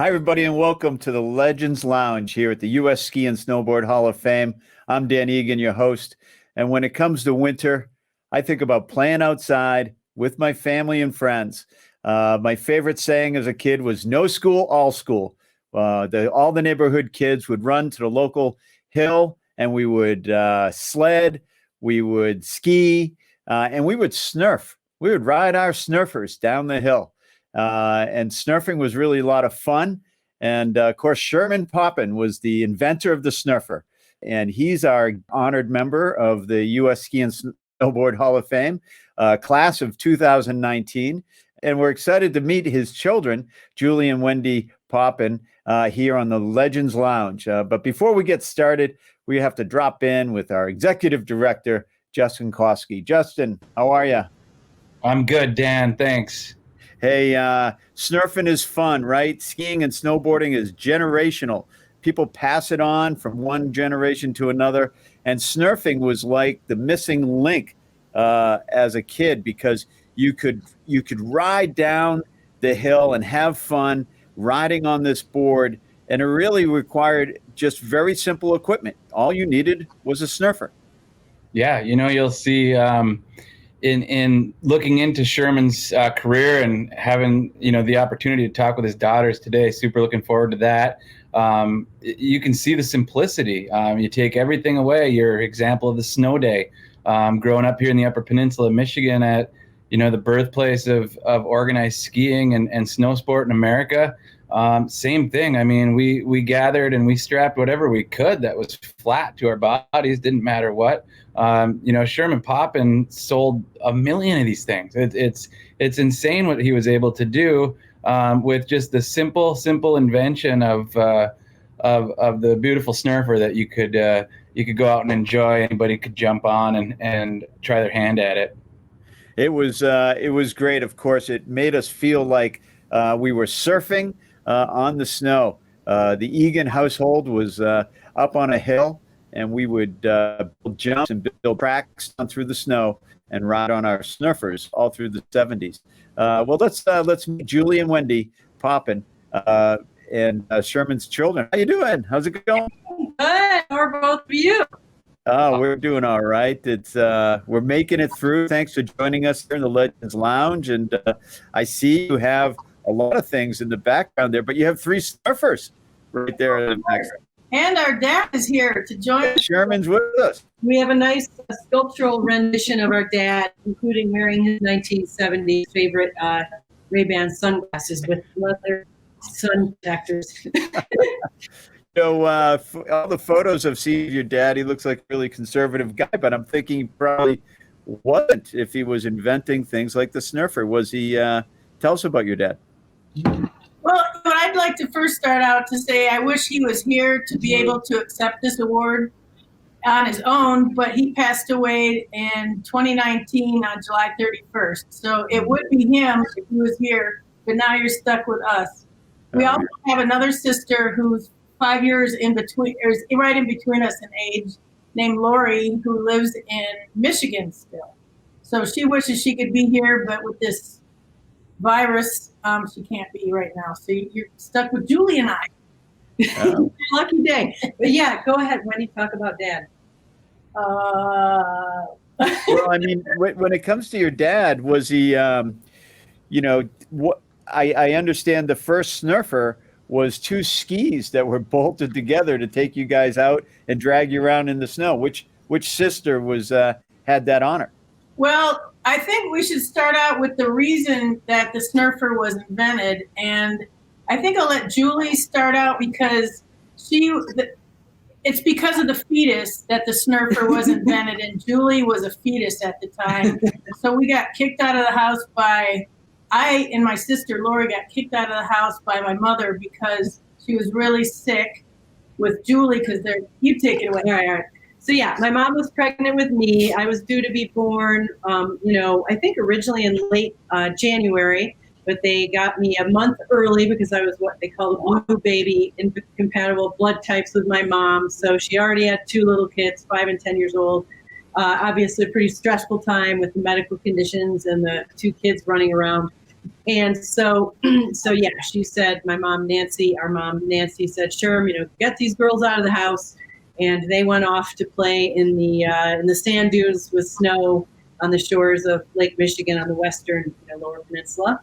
Hi, everybody, and welcome to the Legends Lounge here at the U.S. Ski and Snowboard Hall of Fame. I'm Dan Egan, your host. And when it comes to winter, I think about playing outside with my family and friends. My favorite saying as a kid was no school, all school. All the neighborhood kids would run to the local hill and we would sled, we would ski, and we would snurf. We would ride our snurfers down the hill. And snurfing was really a lot of fun. And of course, Sherman Poppen was the inventor of the Snurfer. And he's our honored member of the U.S. Ski and Snowboard Hall of Fame, class of 2019. And we're excited to meet his children, Julie and Wendy Poppen, here on the Legends Lounge. But before we get started, we have to drop in with our executive director, Justin Koski. Justin, how are you? I'm good, Dan. Thanks. Hey, snurfing is fun, right? Skiing and snowboarding is generational. People pass it on from one generation to another. And snurfing was like the missing link as a kid because you could ride down the hill and have fun riding on this board. And it really required just very simple equipment. All you needed was a snurfer. Yeah, you'll see in looking into Sherman's career and having the opportunity to talk with his daughters today, super looking forward to that. You can see the simplicity. You take everything away. Your example of the snow day, growing up here in the Upper Peninsula of Michigan at the birthplace of organized skiing and snow sport in America. Same thing. I mean, we gathered and we strapped whatever we could that was flat to our bodies, didn't matter what. Sherman Poppen sold 1 million of these things. It's insane what he was able to do with just the simple invention of the beautiful Snurfer that you could go out and enjoy. Anybody could jump on and try their hand at it. It was great. Of course, it made us feel like we were surfing on the snow. The Egan household was up on a hill, and we would build jumps and build tracks down through the snow and ride on our Snurfers all through the 70s. Well, let's meet Julie and Wendy Poppen and Sherman's children. How you doing? How's it going? Good. How are both of you? Oh, we're doing all right. We're making it through. Thanks for joining us here in the Legends Lounge. And I see you have a lot of things in the background there, but you have 3 Snurfers right there in the background. And our dad is here to join. Sherman's with us. We have a nice sculptural rendition of our dad, including wearing his 1970s favorite Ray-Ban sunglasses with leather sun protectors. All the photos I've seen of your dad, he looks like a really conservative guy, but I'm thinking he probably wasn't if he was inventing things like the Snurfer. Was he? Tell us about your dad. Well, I'd like to first start out to say I wish he was here to be able to accept this award on his own, but he passed away in 2019 on July 31st. So it would be him if he was here, but now you're stuck with us. We also have another sister who's 5 years in between, or is right in between us in age, named Lori, who lives in Michigan still. So she wishes she could be here, but with this virus, she can't be right now. So you're stuck with Julie and I. Lucky day. But yeah, go ahead, Wendy, talk about Dad. Well, I mean, when it comes to your dad, was he, what I understand the first Snurfer was 2 skis that were bolted together to take you guys out and drag you around in the snow. Which sister had that honor? Well, I think we should start out with the reason that the Snurfer was invented. And I think I'll let Julie start out because it's because of the fetus that the Snurfer was invented. And Julie was a fetus at the time. So we got kicked out of the house I and my sister Lori got kicked out of the house by my mother because she was really sick with Julie because you take it away. All right. So yeah, my mom was pregnant with me. I was due to be born, I think originally in late January, but they got me a month early because I was what they call a blue baby, incompatible blood types with my mom. So she already had 2 little kids, 5 and 10 years old. Obviously a pretty stressful time with the medical conditions and the 2 kids running around. And so yeah, she said, our mom Nancy said, sure, get these girls out of the house. And they went off to play in the sand dunes with snow on the shores of Lake Michigan on the western Lower Peninsula.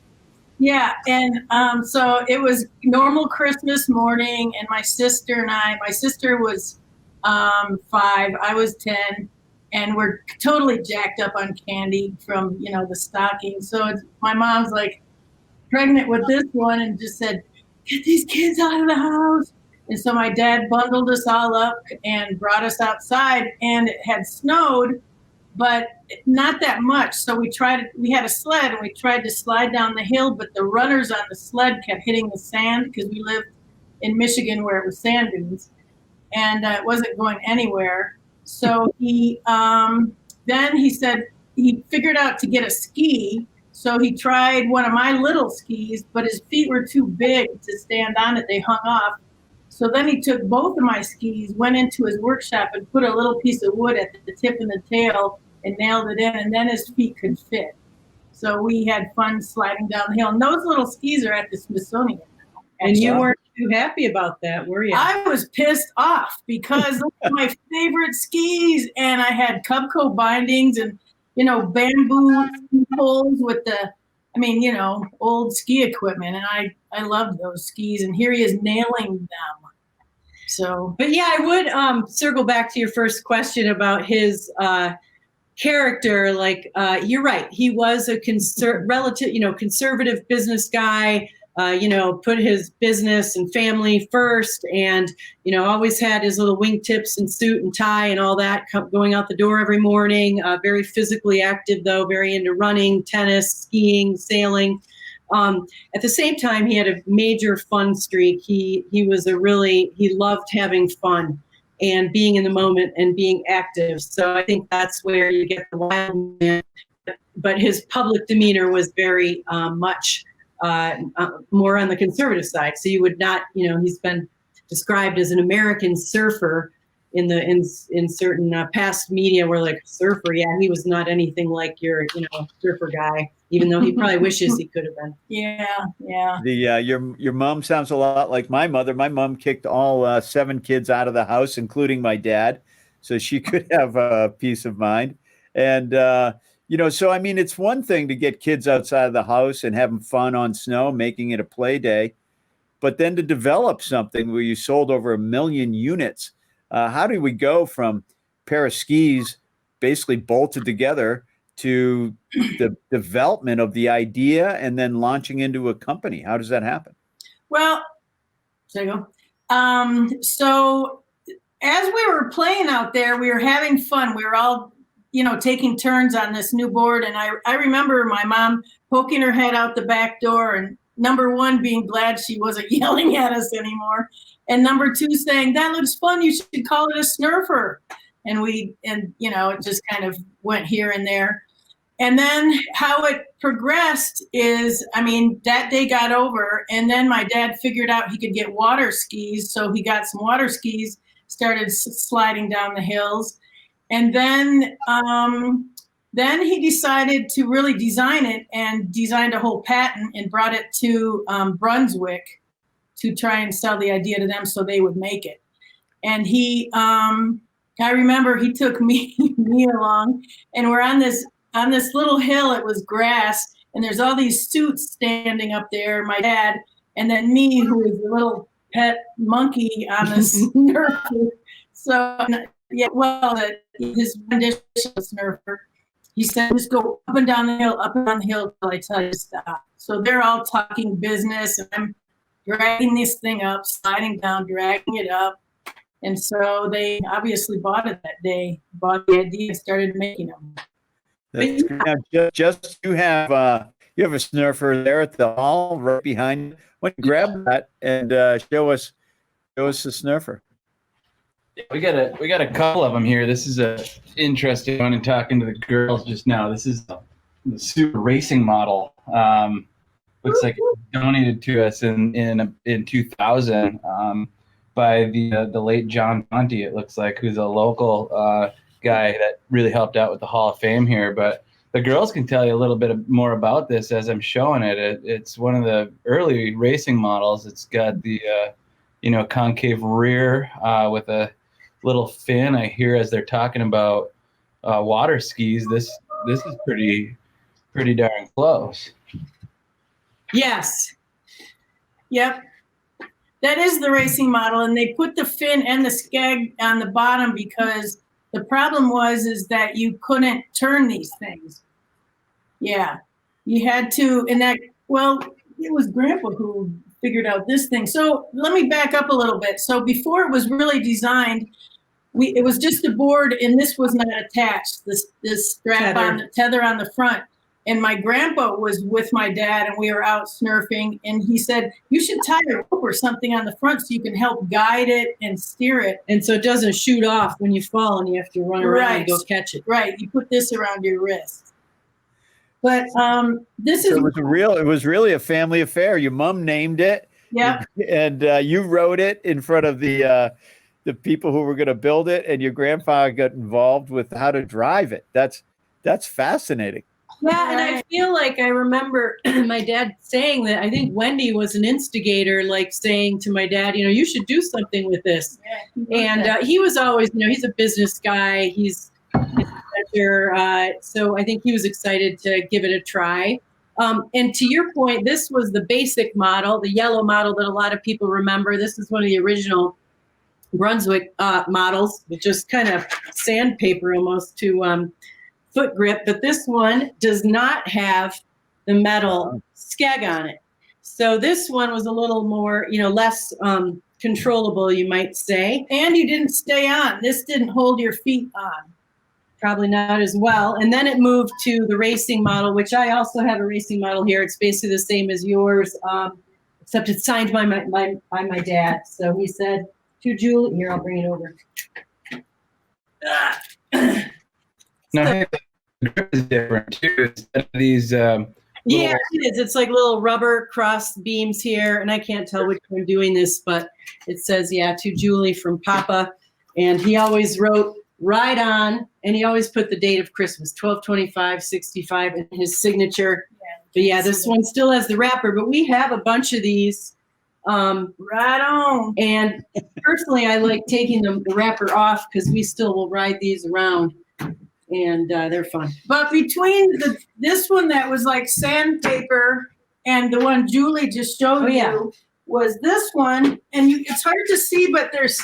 Yeah, and so it was normal Christmas morning, and my sister was 5, I was 10, and we're totally jacked up on candy from the stocking. So my mom's like pregnant with this one and just said, "Get these kids out of the house." And so my dad bundled us all up and brought us outside, and it had snowed, but not that much. So we had a sled and we tried to slide down the hill, but the runners on the sled kept hitting the sand because we lived in Michigan where it was sand dunes, and it wasn't going anywhere. So then he said he figured out to get a ski. So he tried one of my little skis, but his feet were too big to stand on it. They hung off. So then he took both of my skis, went into his workshop and put a little piece of wood at the tip and the tail and nailed it in, and then his feet could fit. So we had fun sliding down the hill. And those little skis are at the Smithsonian now. And you weren't too happy about that, were you? I was pissed off because those were my favorite skis, and I had Cubco bindings and bamboo poles with old ski equipment, and I loved those skis, and here he is nailing them. So, but yeah, I would circle back to your first question about his character. Like, you're right, he was a conservative business guy. Put his business and family first, and always had his little wingtips and suit and tie and all that, going out the door every morning. Very physically active, though, very into running, tennis, skiing, sailing. At the same time, he had a major fun streak. He loved having fun and being in the moment and being active. So I think that's where you get the wild man. But his public demeanor was very much more on the conservative side. So you would not, he's been described as an American surfer in certain past media where like surfer. Yeah, he was not anything like your, surfer guy, even though he probably wishes he could have been. Yeah. Your mom sounds a lot like my mother. My mom kicked all 7 kids out of the house, including my dad, so she could have peace of mind. And, so, I mean, it's one thing to get kids outside of the house and having fun on snow, making it a play day, but then to develop something where you sold over 1 million units. How do we go from a pair of skis basically bolted together to the development of the idea and then launching into a company? How does that happen? Well, there you go. So as we were playing out there, we were having fun. We were all taking turns on this new board. And I remember my mom poking her head out the back door, and number 1 being glad she wasn't yelling at us anymore. And number 2 saying, "That looks fun. You should call it a Snurfer." And it just kind of went here and there. And then how it progressed is, that day got over, and then my dad figured out he could get water skis. So he got some water skis, started sliding down the hills. And then he decided to really design it, and designed a whole patent and brought it to Brunswick to try and sell the idea to them so they would make it. And I remember he took me along, and we're on this little hill. It was grass, and there's all these suits standing up there, my dad, and then me, who was a little pet monkey on this Snurfer. So, yeah, well, his rendition of Snurfer, he said, "Just go up and down the hill till I tell you to stop." So they're all talking business, and I'm dragging this thing up, sliding down, dragging it up. And so they obviously bought it that day, bought the idea, and started making them. Now, just you have a Snurfer there at the hall right behind you. Why don't you grab that and show us the Snurfer? We got a couple of them here. This is a interesting one. And talking to the girls just now, this is the super racing model. Looks like it was donated to us in 2000 by the late John Ponte. It looks like, who's a local guy that really helped out with the Hall of Fame here. But the girls can tell you a little bit more about this as I'm showing it. It's one of the early racing models. It's got the concave rear with a little fin. I hear as they're talking about water skis. This is pretty darn close. Yes. Yep. That is the racing model, and they put the fin and the skeg on the bottom because the problem is that you couldn't turn these things. Yeah, you had to, and that, well, it was Grandpa who figured out this thing. So let me back up a little bit. So before it was really designed, it was just a board, and this was not attached. This strap on the tether on the front. And my grandpa was with my dad, and we were out snurfing, and he said, you should tie a rope or something on the front so you can help guide it and steer it. And so it doesn't shoot off when you fall and you have to run around and go catch it. Right. You put this around your wrist. But this is... So it was really a family affair. Your mom named it. Yeah. And you wrote it in front of the people who were going to build it, and your grandfather got involved with how to drive it. That's fascinating. Yeah, and I feel like I remember my dad saying that. I think Wendy was an instigator, like saying to my dad, you should do something with this. Yeah, and he was always, he's a business guy. He's a manager, so I think he was excited to give it a try. And to your point, this was the basic model, the yellow model that a lot of people remember. This is one of the original Brunswick models, with just kind of sandpaper almost to foot grip, but this one does not have the metal skeg on it. So this one was a little more, less controllable, you might say. And you didn't stay on. This didn't hold your feet on. Probably not as well. And then it moved to the racing model, which I also have a racing model here. It's basically the same as yours, except it's signed by my dad. So he said to Julie, here, I'll bring it over. Now, the grip is different too. Instead of these, yeah, it is. It's like little rubber cross beams here, and I can't tell which I'm doing this, but it says, to Julie from Papa, and he always wrote "Ride On," and he always put the date of Christmas, 12/25/65, and his signature. But this one still has the wrapper, but we have a bunch of these. Right on. And personally, I like taking the wrapper off because we still will ride these around. And they're fun. But between this one that was like sandpaper and the one Julie just showed you was this one. And it's hard to see, but there's,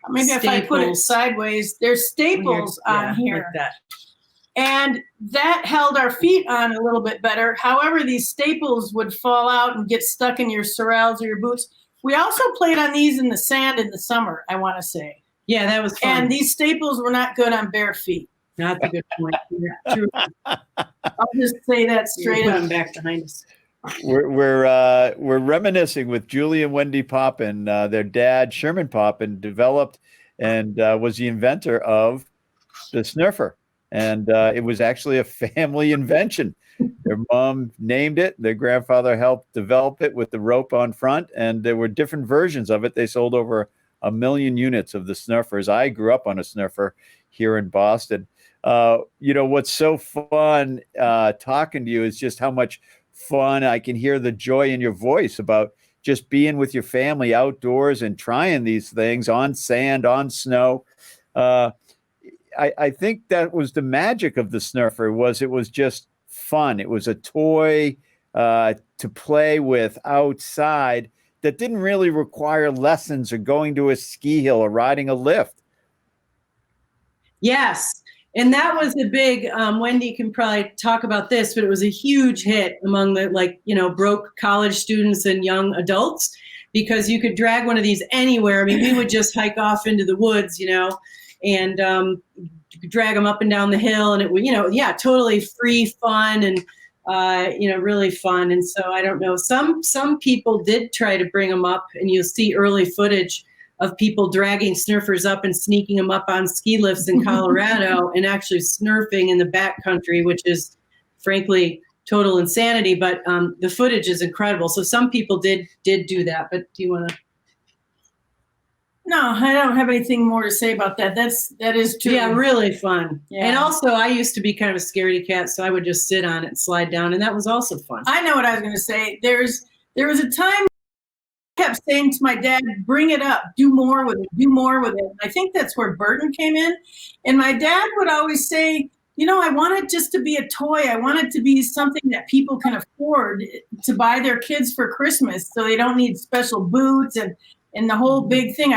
maybe staples. If I put it sideways, there's staples on here. Like that. And that held our feet on a little bit better. However, these staples would fall out and get stuck in your sorels or your boots. We also played on these in the sand in the summer, I want to say. Yeah, that was fun. And these staples were not good on bare feet. That's a good point. True. I'll just say that straight up. Put them back behind us. We're reminiscing with Julie and Wendy Poppen. Their dad, Sherman Poppen, developed and was the inventor of the Snurfer. And it was actually a family invention. Their mom named it. Their grandfather helped develop it with the rope on front. And there were different versions of it. They sold over 1 million units of the Snurfers. I grew up on a Snurfer here in Boston. What's so fun talking to you is just how much fun I can hear the joy in your voice about just being with your family outdoors and trying these things on sand, on snow. I think that was the magic of the Snurfer. It was just fun. It was a toy to play with outside that didn't really require lessons or going to a ski hill or riding a lift. Yes. And that was a big, Wendy can probably talk about this, but it was a huge hit among the broke college students and young adults, because you could drag one of these anywhere. I mean, we would just hike off into the woods, and you could drag them up and down the hill, and it would, totally free fun and, really fun. And so I don't know, some people did try to bring them up, and you'll see early footage of people dragging Snurfers up and sneaking them up on ski lifts in Colorado and actually snurfing in the backcountry, which is frankly total insanity. But the footage is incredible. So some people did do that. But do you want to? No, I don't have anything more to say about that. That is true. Yeah, really fun. Yeah. And also, I used to be kind of a scaredy cat, so I would just sit on it and slide down, and that was also fun. I know what I was going to say. There was a time I kept saying to my dad, bring it up, do more with it, do more with it. And I think that's where Burton came in. And my dad would always say, I want it just to be a toy. I want it to be something that people can afford to buy their kids for Christmas, so they don't need special boots and the whole big thing.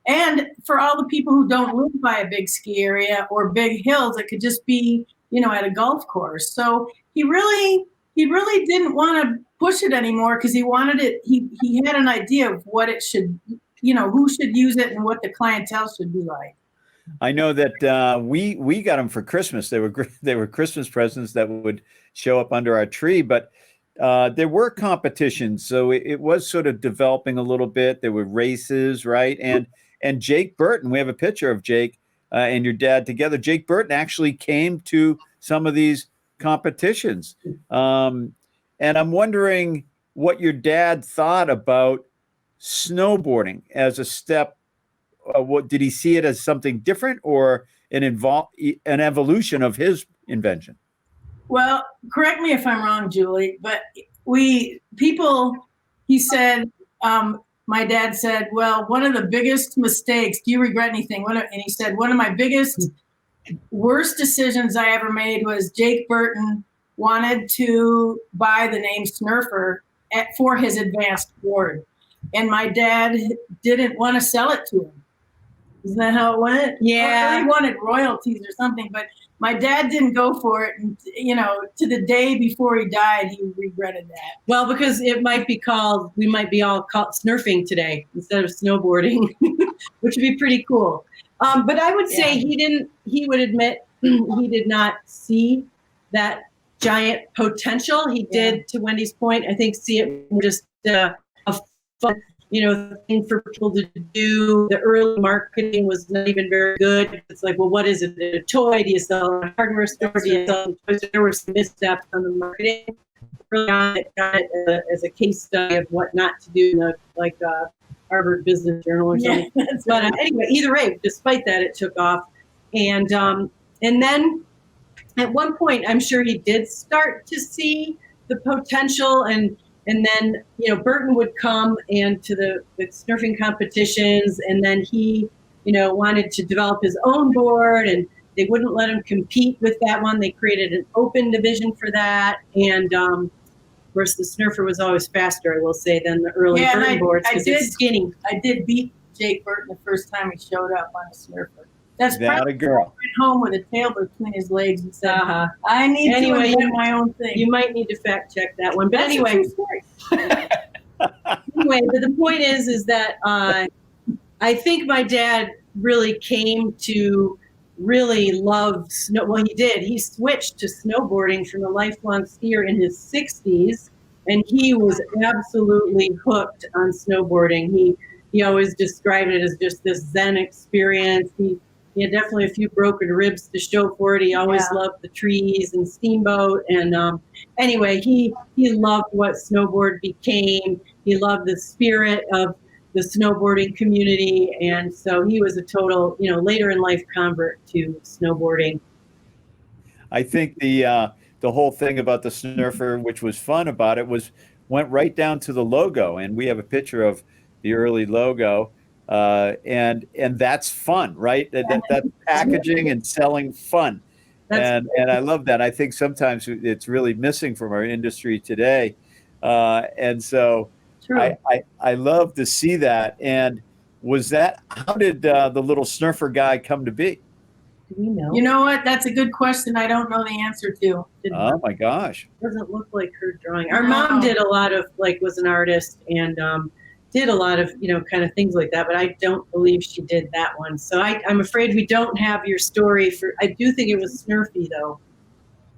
And for all the people who don't live by a big ski area or big hills, it could just be, at a golf course. So he really didn't want to push it anymore because he wanted it. He had an idea of what it should, who should use it and what the clientele should be like. I know that we got them for Christmas. They were Christmas presents that would show up under our tree, but there were competitions, so it was sort of developing a little bit. There were races, right? And Jake Burton, we have a picture of Jake and your dad together. Jake Burton actually came to some of these competitions, and I'm wondering what your dad thought about snowboarding as a step. What did he see it as something different or an evolution of his invention? Well, correct me if I'm wrong, Julie, but he said, my dad said, well, one of the biggest mistakes, do you regret anything? And he said, one of my biggest, worst decisions I ever made was Jake Burton wanted to buy the name Snurfer for his advanced board. And my dad didn't want to sell it to him. Isn't that how it went? Yeah. Or he wanted royalties or something, but my dad didn't go for it. And, to the day before he died, he regretted that. Well, because we might be all called Snurfing today instead of snowboarding, which would be pretty cool. But I would say he would admit he did not see that giant potential. He did, to Wendy's point, I think, see it just a fun, thing for people to do. The early marketing was not even very good. It's like, well, what is it? A toy? Do you sell a hardware store? Do you sell toys? There were some missteps on the marketing. Early on, it got it as a case study of what not to do, like Harvard Business Journal or something. Yeah, but anyway, either way, despite that, it took off. And then at one point, I'm sure he did start to see the potential, and then, Burton would come and to the Snurfing competitions, and then he, wanted to develop his own board, and they wouldn't let him compete with that one. They created an open division for that. And of course, the Snurfer was always faster, I will say, than the early Burton boards because it's skinny. I did beat Jake Burton the first time he showed up on a Snurfer. That's That a girl. Went home with a tail between his legs and said, I need to invent my own thing. You might need to fact check that one. But That's anyway, a true story. but the point is that I think my dad really came to really love snow. Well, he did. He switched to snowboarding from a lifelong skier in his 60s, and he was absolutely hooked on snowboarding. He always described it as just this Zen experience. He had definitely a few broken ribs to show for it. He always loved the trees and Steamboat. And anyway, he loved what snowboard became. He loved the spirit of the snowboarding community. And so he was a total, later in life convert to snowboarding. I think the whole thing about the Snurfer, which was fun about it, went right down to the logo. And we have a picture of the early logo. And that's fun, right? That packaging and selling fun. And I love that. I think sometimes it's really missing from our industry today. And so I love to see that. And how did the little Snurfer guy come to be? Do we know? You know what? That's a good question. I don't know the answer to. Oh my gosh. Doesn't look like her drawing. Our mom did a lot of, was an artist and, did a lot of, kind of things like that, but I don't believe she did that one. So I'm afraid we don't have your story I do think it was Snurfy though.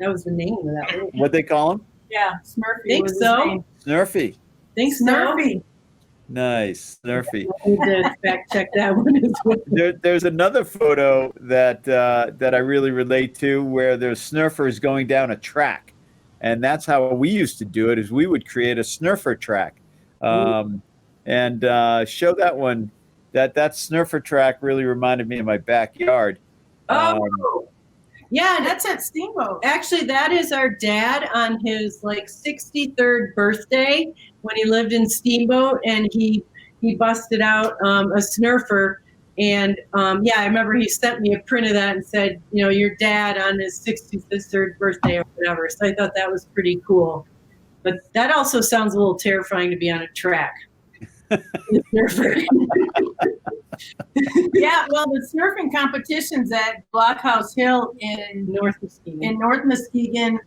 That was the name of that one. What'd they call him? Yeah, Snurfy. Think was his so. name. Snurfy. Think so. Snurfy. Nice. Snurfy. I need to fact check that one as well. There's another photo that I really relate to where there's Snurfers going down a track. And that's how we used to do it, is we would create a Snurfer track. And show that one, that Snurfer track really reminded me of my backyard. Oh, yeah, That's at Steamboat. actually, that is our dad on his like 63rd birthday when he lived in Steamboat, and he busted out a Snurfer. And yeah, I remember he sent me a print of that and said, you know, your dad on his 63rd birthday or whatever. So I thought that was pretty cool. But that also sounds a little terrifying to be on a track. Snurfer. Yeah, well, the Snurfing competitions at Blockhouse Hill in North Muskegon. North Muskegon,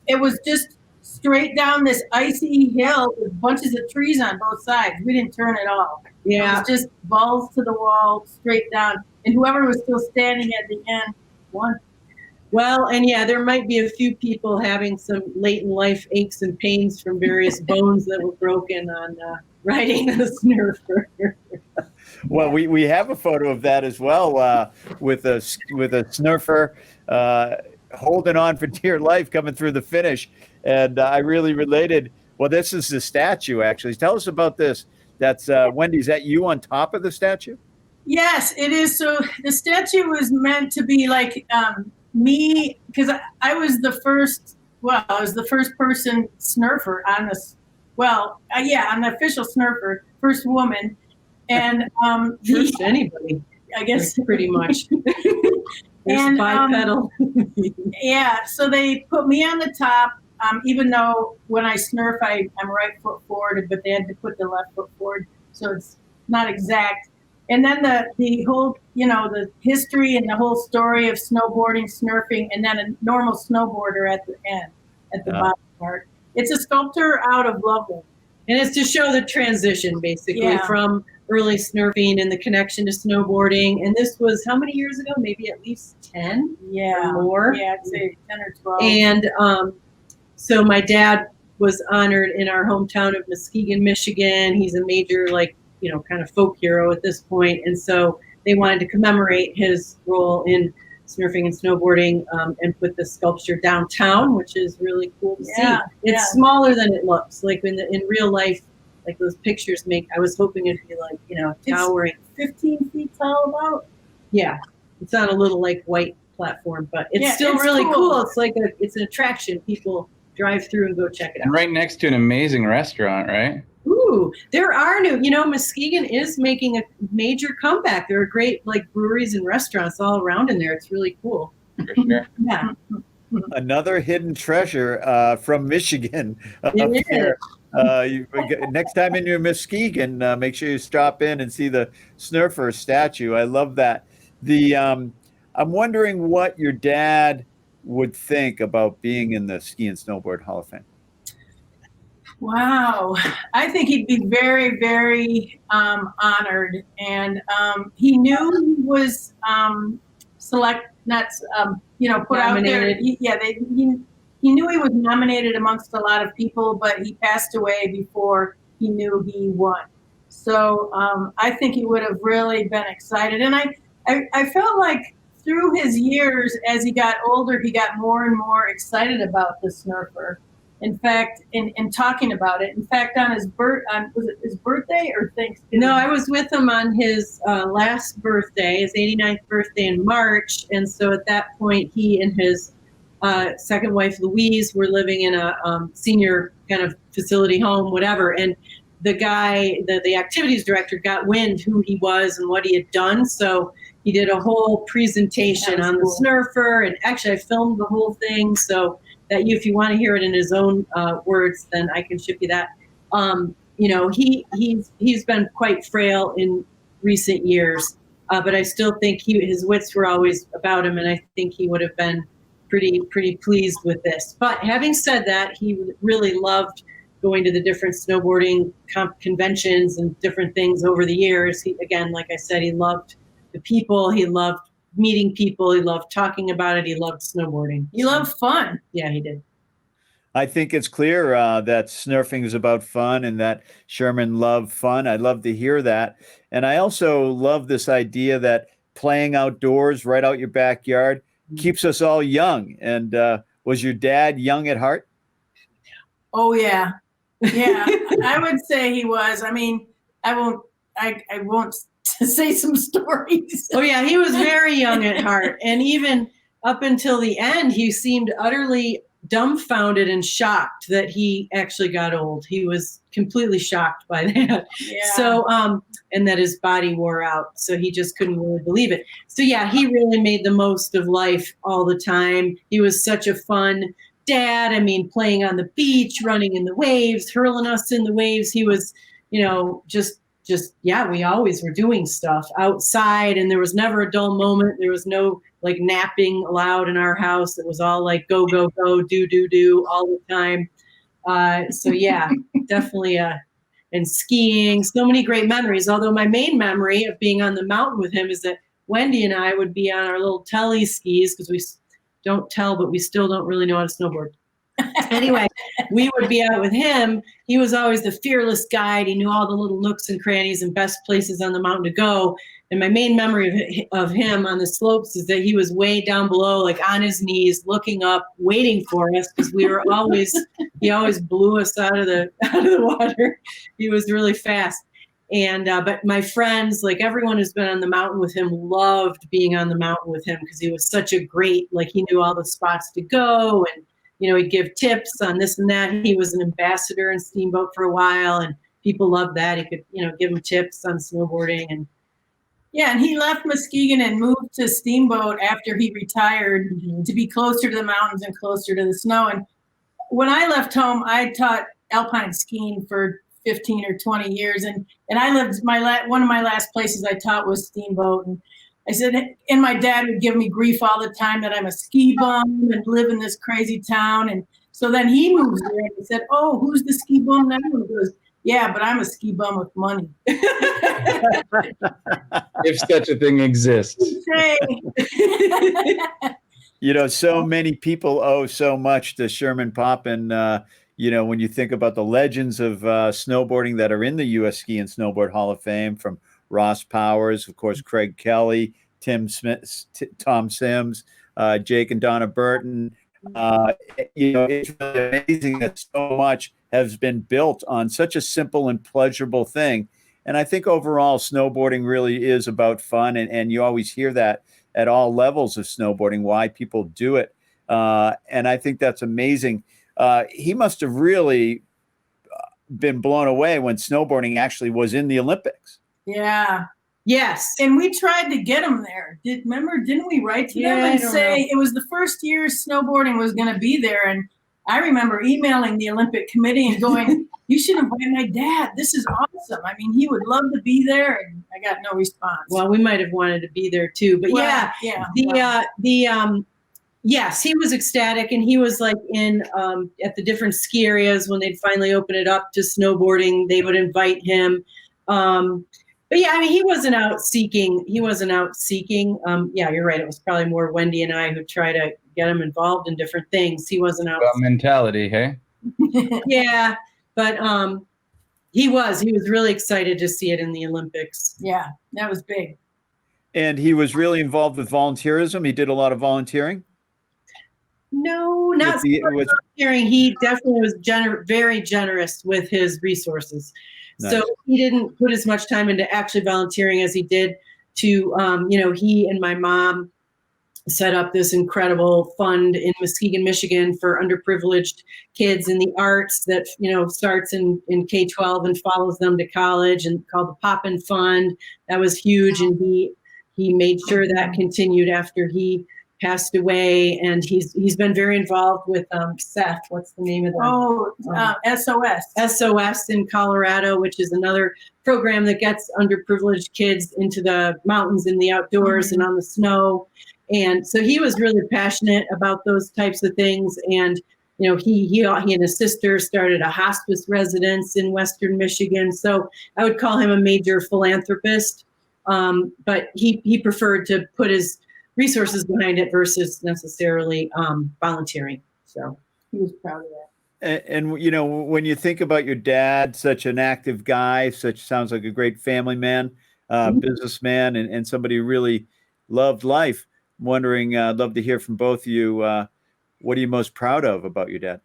it was just straight down this icy hill with bunches of trees on both sides. We didn't turn at all. Yeah. It was just balls to the wall, straight down. And whoever was still standing at the end won. Well, and yeah, there might be a few people having some late in life aches and pains from various bones that were broken on riding a Snurfer. Well, we have a photo of that as well, with a Snurfer holding on for dear life coming through the finish, and I really related. Well, this is the statue, actually. Tell us about this. That's Wendy. Is that you on top of the statue? Yes, it is. So the statue was meant to be like me, because I was the first. Well, I was the first person Snurfer on this. Well, yeah, on the official Snurfer, first woman, and First anybody, I guess pretty much. There's And, bipedal. yeah. So they put me on the top, even though when I Snurf, I'm right foot forward, but they had to put the left foot forward, so it's not exact. And then the whole, you know, the history and the whole story of snowboarding, Snurfing, and then a normal snowboarder at the end, at the bottom part. It's a sculpture out of Loveland. And it's to show the transition, basically, Yeah. from early Snurfing and the connection to snowboarding. And this was how many years ago? Maybe at least 10 Yeah. or more. Yeah, I'd say 10 or 12. And so my dad was honored in our hometown of Muskegon, Michigan. He's a major, like, you know, kind of folk hero at this point. And so they wanted to commemorate his role in Snurfing and snowboarding, and put the sculpture downtown, which is really cool to see. It's smaller than it looks. Like in real life, like those pictures make, I was hoping it'd be like, you know, towering. 15 feet tall about. Yeah. It's on a little like white platform, but it's Yeah, still it's really cool. cool. It's like it's an attraction. People drive through and go check it out. Right next to an amazing restaurant, right? Ooh, there are new, you know, Muskegon is making a major comeback. There are great like breweries and restaurants all around in there. It's really cool. For sure. Yeah. Another hidden treasure from Michigan up It there. Next time in your Muskegon, make sure you stop in and see the Snurfer statue. I love that. I'm wondering what your dad would think about being in the Ski and Snowboard Hall of Fame. Wow. I think he'd be very, very honored. And he knew he was put out there. Nominated. He knew he was nominated amongst a lot of people, but he passed away before he knew he won. So I think he would have really been excited. And I felt like through his years, as he got older, he got more and more excited about the Snurfer. In fact, in talking about it. In fact, on his was it his birthday or Thanksgiving? No, I was with him on his last birthday, his 89th birthday in March. And so at that point, he and his second wife, Louise, were living in a senior kind of facility home, whatever. And the guy, the activities director, got wind who he was and what he had done. So he did a whole presentation on the Snurfer. And actually, I filmed the whole thing. So that if you want to hear it in his own words, then I can ship you that. You know, he's been quite frail in recent years, but I still think his wits were always about him, and I think he would have been pretty pleased with this. But having said that, he really loved going to the different snowboarding conventions and different things over the years. He, again, like I said, he loved the people. He loved meeting people. He loved talking about it. He loved snowboarding. He loved fun. Yeah, he did. I think it's clear that Snurfing is about fun and that Sherman loved fun. I love to hear that. And I also love this idea that playing outdoors right out your backyard keeps us all young. And was your dad young at heart? Oh, yeah. Yeah, I would say he was. I mean, I won't say some stories. Oh yeah, he was very young at heart, and even up until the end, he seemed utterly dumbfounded and shocked that he actually got old. He was completely shocked by that. Yeah. So, and that his body wore out. So he just couldn't really believe it. So yeah, he really made the most of life all the time. He was such a fun dad. I mean, playing on the beach, running in the waves, hurling us in the waves. He was, just yeah, we always were doing stuff outside, and there was never a dull moment. There was no like napping allowed in our house. It was all like go, go, go, do all the time. So yeah, definitely. And skiing, so many great memories. Although my main memory of being on the mountain with him is that Wendy and I would be on our little telly skis, because we don't tell, but we still don't really know how to snowboard. Anyway, we would be out with him. He was always the fearless guide. He knew all the little nooks and crannies and best places on the mountain to go. And my main memory of him on the slopes is that he was way down below, like on his knees, looking up, waiting for us, because we were always, he always blew us out of the water. He was really fast. And, but my friends, like everyone who's been on the mountain with him, loved being on the mountain with him, because he was such a great, like he knew all the spots to go, and he'd give tips on this and that. He was an ambassador in Steamboat for a while, and people loved that. He could, give them tips on snowboarding. And yeah, and he left Muskegon and moved to Steamboat after he retired to be closer to the mountains and closer to the snow. And when I left home, I taught alpine skiing for 15 or 20 years. And I lived, one of my last places I taught was Steamboat. And I said, and my dad would give me grief all the time that I'm a ski bum and live in this crazy town. And so then he moves there and he said, "Oh, who's the ski bum now?" And he goes, "Yeah, but I'm a ski bum with money." If such a thing exists. So many people owe so much to Sherman Poppen. When you think about the legends of snowboarding that are in the U.S. Ski and Snowboard Hall of Fame, from Ross Powers, of course, Craig Kelly, Tim Smith, Tom Sims, Jake and Donna Burton. It's really amazing that so much has been built on such a simple and pleasurable thing. And I think overall, snowboarding really is about fun. And you always hear that at all levels of snowboarding, why people do it. And I think that's amazing. He must have really been blown away when snowboarding actually was in the Olympics. Yeah. Yes. And we tried to get him there. Didn't we write to them and say it was the first year snowboarding was going to be there? And I remember emailing the Olympic Committee and going, "You should invite my dad. This is awesome. I mean, he would love to be there." And I got no response. Well, we might have wanted to be there too, but yes, he was ecstatic, and he was like in at the different ski areas when they'd finally open it up to snowboarding. They would invite him. But yeah, I mean, he wasn't out seeking. Yeah, you're right. It was probably more Wendy and I who try to get him involved in different things. He wasn't out. About mentality, hey? Yeah, but he was really excited to see it in the Olympics. Yeah, that was big. And he was really involved with volunteerism. He did a lot of volunteering. No, not volunteering. He definitely was very generous with his resources. Nice. So he didn't put as much time into actually volunteering as he did to, he and my mom set up this incredible fund in Muskegon, Michigan for underprivileged kids in the arts that, starts in K-12 and follows them to college, and called the Poppen Fund. That was huge. And he made sure that continued after he passed away, and he's been very involved with Seth. What's the name of that? SOS in Colorado, which is another program that gets underprivileged kids into the mountains and the outdoors and on the snow. And so he was really passionate about those types of things. And he and his sister started a hospice residence in Western Michigan. So I would call him a major philanthropist. But he preferred to put his resources behind it versus necessarily volunteering. So he was proud of that. And when you think about your dad, such an active guy, sounds like a great family man, businessman, and somebody who really loved life. I'm wondering, I'd love to hear from both of you. What are you most proud of about your dad?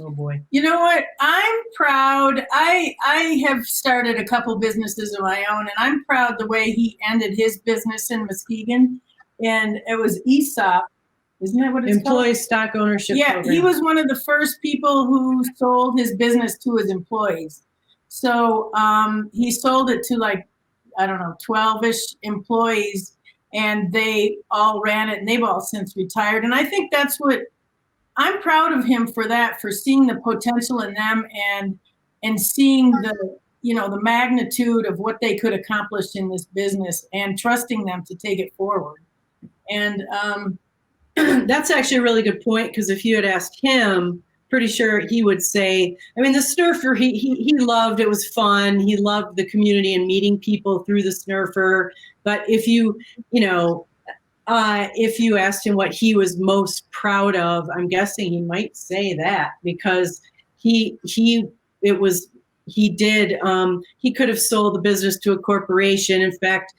Oh boy. You know what? I'm proud. I have started a couple businesses of my own, and I'm proud the way he ended his business in Muskegon. And it was ESOP. Isn't that what it's called? Employee stock ownership Yeah, program. he was one of the first people who sold his business to his employees. So he sold it to like, I don't know, 12-ish employees, and they all ran it, and they've all since retired. And I think that's what I'm proud of him for that, for seeing the potential in them and seeing the magnitude of what they could accomplish in this business and trusting them to take it forward. And that's actually a really good point, because if you had asked him, pretty sure he would say, I mean, the Snurfer, he loved, it was fun. He loved the community and meeting people through the Snurfer. But if you asked him what he was most proud of, I'm guessing he might say that, because he could have sold the business to a corporation. In fact,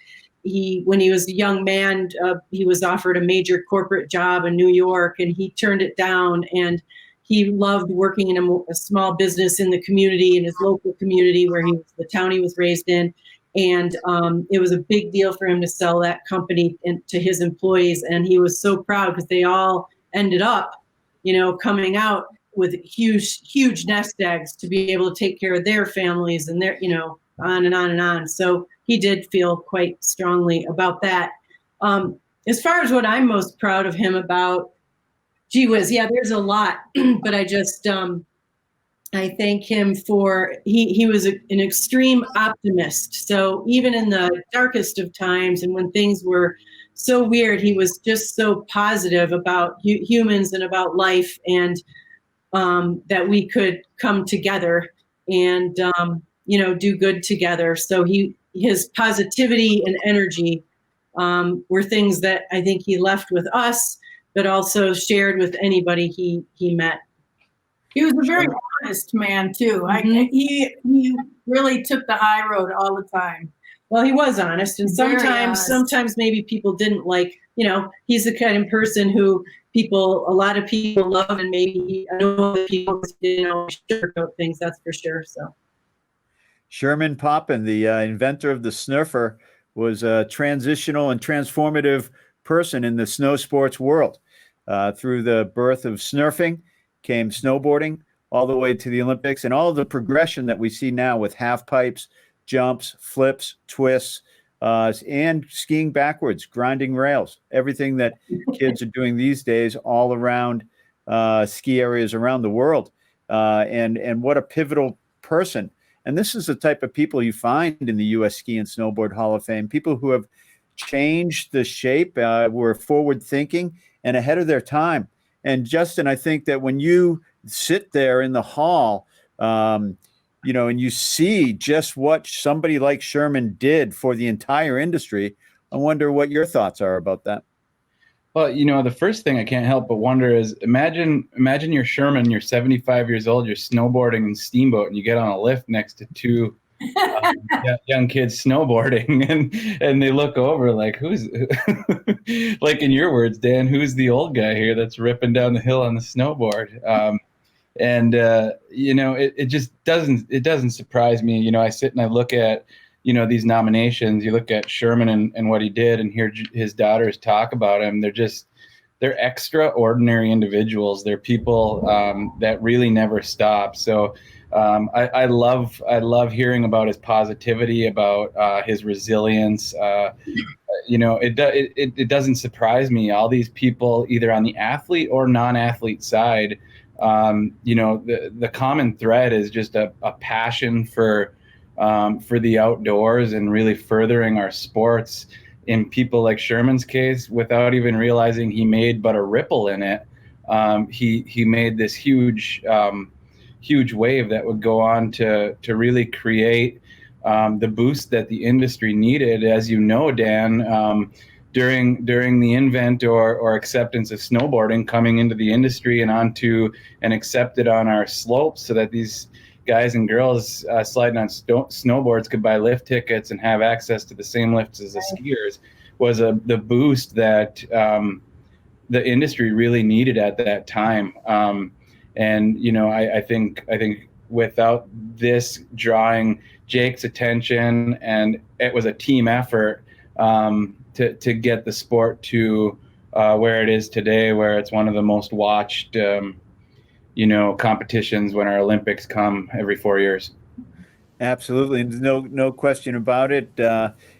when he was a young man, he was offered a major corporate job in New York, and he turned it down. And he loved working in a small business in the community, in his local community where the town he was raised in. And it was a big deal for him to sell that company to his employees. And he was so proud, because they all ended up, coming out with huge nest eggs to be able to take care of their families and their, on and on and on. So he did feel quite strongly about that. As far as what I'm most proud of him about, gee whiz, yeah, there's a lot, but I thank him for, he was an extreme optimist. So even in the darkest of times and when things were so weird, he was just so positive about humans and about life, and that we could come together and, do good together. So his positivity and energy were things that I think he left with us, but also shared with anybody he met. he was a very honest man too. Mhm. He really took the high road all the time. Well, he was honest, and Very honest. sometimes maybe people didn't like, he's the kind of person who a lot of people love, and maybe I know that people didn't always sugarcoat things, that's for sure. So Sherman Poppen, the inventor of the Snurfer, was a transitional and transformative person in the snow sports world. Through the birth of Snurfing came snowboarding, all the way to the Olympics, and all of the progression that we see now with half pipes, jumps, flips, twists, and skiing backwards, grinding rails, everything that kids are doing these days all around ski areas around the world. And what a pivotal person. And this is the type of people you find in the U.S. Ski and Snowboard Hall of Fame, people who have changed the shape, were forward thinking and ahead of their time. And Justin, I think that when you sit there in the hall, and you see just what somebody like Sherman did for the entire industry, I wonder what your thoughts are about that. Well, the first thing I can't help but wonder is imagine you're Sherman, you're 75 years old, you're snowboarding in Steamboat, and you get on a lift next to two young kids snowboarding, and they look over like, who's, like in your words, Dan, who's the old guy here that's ripping down the hill on the snowboard? It just doesn't surprise me. I sit and I look at, these nominations. You look at Sherman and what he did, and hear his daughters talk about him. They're extraordinary individuals. They're people that really never stop. So I love hearing about his positivity, about his resilience. It doesn't surprise me. All these people, either on the athlete or non-athlete side, the common thread is just a passion for the outdoors and really furthering our sports. In people like Sherman's case, without even realizing he made but a ripple in it, he made this huge wave that would go on to really create the boost that the industry needed. As you know, Dan, during the invent or acceptance of snowboarding coming into the industry and onto and accepted on our slopes, so that these guys and girls sliding on snowboards could buy lift tickets and have access to the same lifts as the skiers, was the boost that the industry really needed at that time. And I think without this drawing Jake's attention, and it was a team effort to get the sport to where it is today, where it's one of the most watched competitions when our Olympics come every 4 years. Absolutely, and no question about it.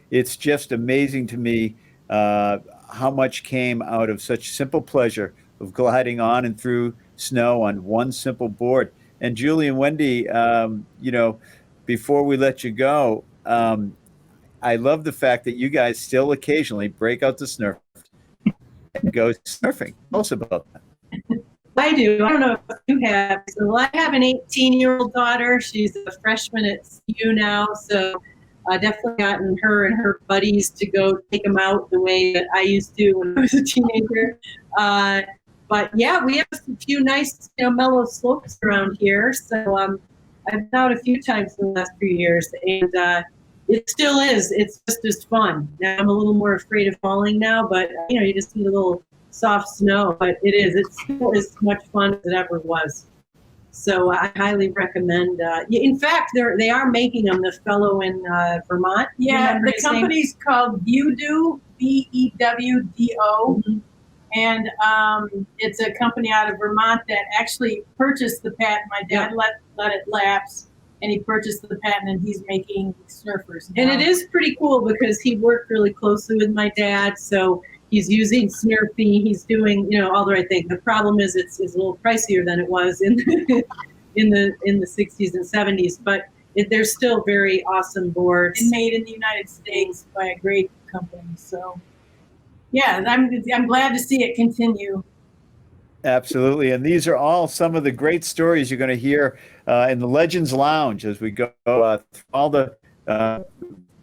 It's just amazing to me how much came out of such simple pleasure of gliding on and through snow on one simple board. And Julie and Wendy, before we let you go, I love the fact that you guys still occasionally break out the Snurf and go surfing. Tell us about that. I do. I don't know if you have. So I have an 18-year-old daughter. She's a freshman at CU now. So I definitely gotten her and her buddies to go take them out the way that I used to when I was a teenager. But yeah, we have a few nice, mellow slopes around here. So I've been out a few times in the last few years, and it still is. It's just as fun. Now I'm a little more afraid of falling now, but you just need a little soft snow. But it's still as much fun as it ever was. So I highly recommend. In fact, they are making them. The fellow in Vermont. Yeah, the company's called Bewdo, Bewdo. Mm-hmm. And it's a company out of Vermont that actually purchased the patent. My dad let it lapse, and he purchased the patent, and he's making Snurfers now. And it is pretty cool because he worked really closely with my dad, so he's using Snurfing. He's doing all the right thing. The problem is it's a little pricier than it was in in the 60s and 70s, but they're still very awesome boards. And made in the United States by a great company. So. Yeah, I'm glad to see it continue. Absolutely. And these are all some of the great stories you're going to hear in the Legends Lounge as we go through all the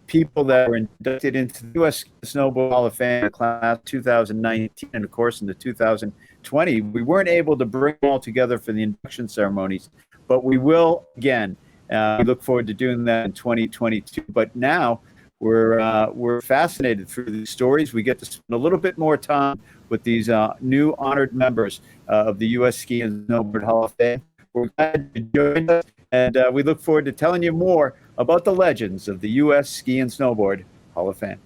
people that were inducted into the U.S. Snowboard Hall of Fame class 2019 and, of course, in the 2020. We weren't able to bring them all together for the induction ceremonies, but we will again. We look forward to doing that in 2022. But now, we're fascinated through these stories. We get to spend a little bit more time with these new honored members of the U.S. Ski and Snowboard Hall of Fame. We're glad you joined us, and we look forward to telling you more about the legends of the U.S. Ski and Snowboard Hall of Fame.